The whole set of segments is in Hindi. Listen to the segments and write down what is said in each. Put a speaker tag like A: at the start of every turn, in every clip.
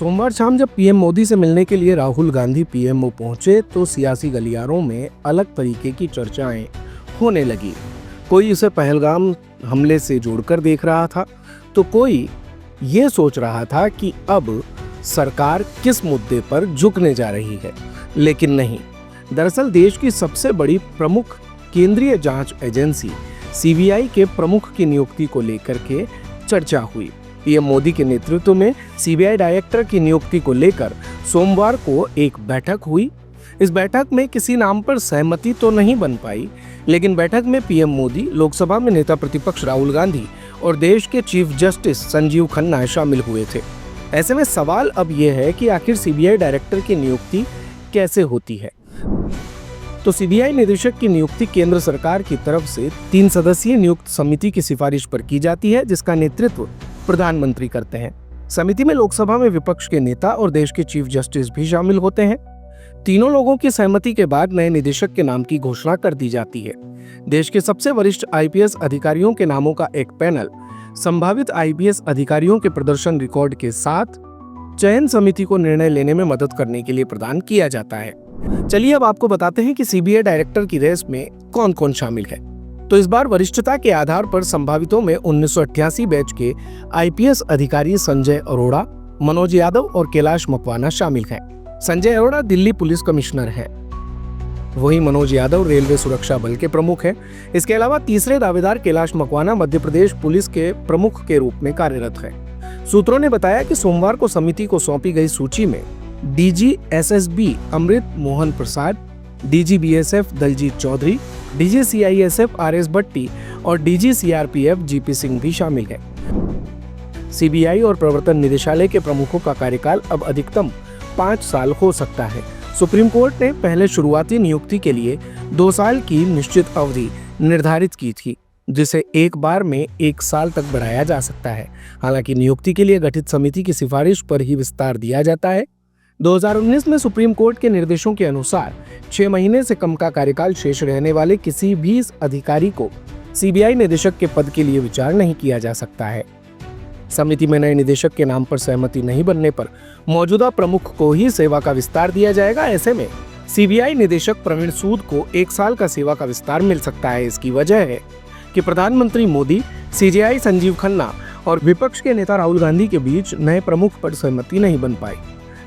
A: सोमवार शाम जब पीएम मोदी से मिलने के लिए राहुल गांधी पीएमओ पहुंचे तो सियासी गलियारों में अलग तरीके की चर्चाएं होने लगी। कोई इसे पहलगाम हमले से जोड़कर देख रहा था तो कोई ये सोच रहा था कि अब सरकार किस मुद्दे पर झुकने जा रही है। लेकिन नहीं, दरअसल देश की सबसे बड़ी प्रमुख केंद्रीय जांच एजेंसी सीबीआई के प्रमुख की नियुक्ति को लेकर के चर्चा हुई। पीएम मोदी के नेतृत्व में सीबीआई डायरेक्टर की नियुक्ति को लेकर सोमवार को एक बैठक हुई। इस बैठक में किसी नाम पर सहमति तो नहीं बन पाई, लेकिन बैठक में पीएम मोदी, लोकसभा में नेता प्रतिपक्ष राहुल गांधी और देश के चीफ जस्टिस संजीव खन्ना शामिल हुए थे। ऐसे में सवाल अब यह है कि आखिर सीबीआई डायरेक्टर की नियुक्ति कैसे होती है। तो सीबीआई निदेशक की नियुक्ति केंद्र सरकार की तरफ से 3 सदस्यीय नियुक्त समिति की सिफारिश पर की जाती है, जिसका नेतृत्व प्रधानमंत्री करते हैं। समिति में लोकसभा में विपक्ष के नेता और देश के चीफ जस्टिस भी शामिल होते हैं। तीनों लोगों की सहमति के बाद नए निदेशक के नाम की घोषणा कर दी जाती है। देश के सबसे वरिष्ठ आईपीएस अधिकारियों के नामों का एक पैनल संभावित आईपीएस अधिकारियों के प्रदर्शन रिकॉर्ड के साथ चयन समिति को निर्णय लेने में मदद करने के लिए प्रदान किया जाता है। चलिए अब आपको बताते हैं कि सीबीआई डायरेक्टर की रेस में कौन कौन शामिल है। तो इस बार वरिष्ठता के आधार पर संभावितों में 1988 बैच के आईपीएस अधिकारी संजय अरोड़ा, मनोज यादव और कैलाश मकवाना शामिल हैं। संजय अरोड़ा दिल्ली पुलिस कमिश्नर हैं। वहीं मनोज यादव रेलवे सुरक्षा बल के प्रमुख हैं। इसके अलावा तीसरे दावेदार कैलाश मकवाना मध्य प्रदेश पुलिस के प्रमुख के रूप में कार्यरत है। सूत्रों ने बताया कि सोमवार को समिति को सौंपी गई सूची में DG SSB Amrit Mohan Prasad, DG BSF Daljit Chaudhary, DG CISF RS Bhatti और डीजी सीआरपीएफ जीपी सिंह भी शामिल हैं। सीबीआई और प्रवर्तन निदेशालय के प्रमुखों का कार्यकाल अब अधिकतम 5 साल हो सकता है। सुप्रीम कोर्ट ने पहले शुरुआती नियुक्ति के लिए 2 साल की निश्चित अवधि निर्धारित की थी, जिसे एक बार में 1 साल तक बढ़ाया जा सकता है। हालांकि नियुक्ति के लिए गठित समिति की सिफारिश पर ही विस्तार दिया जाता है। 2019 में सुप्रीम कोर्ट के निर्देशों के अनुसार 6 महीने से कम का कार्यकाल शेष रहने वाले किसी भी अधिकारी को सीबीआई निदेशक के पद के लिए विचार नहीं किया जा सकता है। समिति में नए निदेशक के नाम पर सहमति नहीं बनने पर मौजूदा प्रमुख को ही सेवा का विस्तार दिया जाएगा। ऐसे में सीबीआई निदेशक प्रवीण सूद को 1 साल का सेवा का विस्तार मिल सकता है। इसकी वजह है कि प्रधानमंत्री मोदी, सीजेआई संजीव खन्ना और विपक्ष के नेता राहुल गांधी के बीच नए प्रमुख पर सहमति नहीं बन पाई।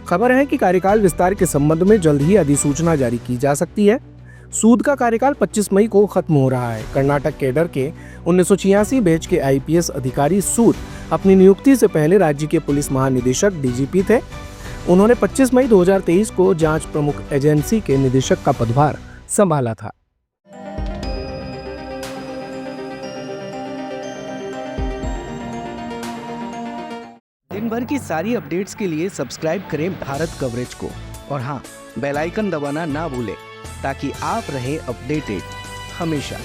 A: खबर है कि कार्यकाल विस्तार के संबंध में जल्द ही अधिसूचना जारी की जा सकती है। सूद का कार्यकाल 25 मई को खत्म हो रहा है। कर्नाटक कैडर के 1986 बैच के आईपीएस अधिकारी सूद अपनी नियुक्ति से पहले राज्य के पुलिस महानिदेशक डीजीपी थे। उन्होंने 25 मई 2023 को जांच प्रमुख एजेंसी के निदेशक का पदभार संभाला था। दिन भर की सारी अपडेट्स के लिए सब्सक्राइब करें भारत कवरेज को और हाँ, बेल आइकन दबाना ना भूलें ताकि आप रहे अपडेटेड हमेशा।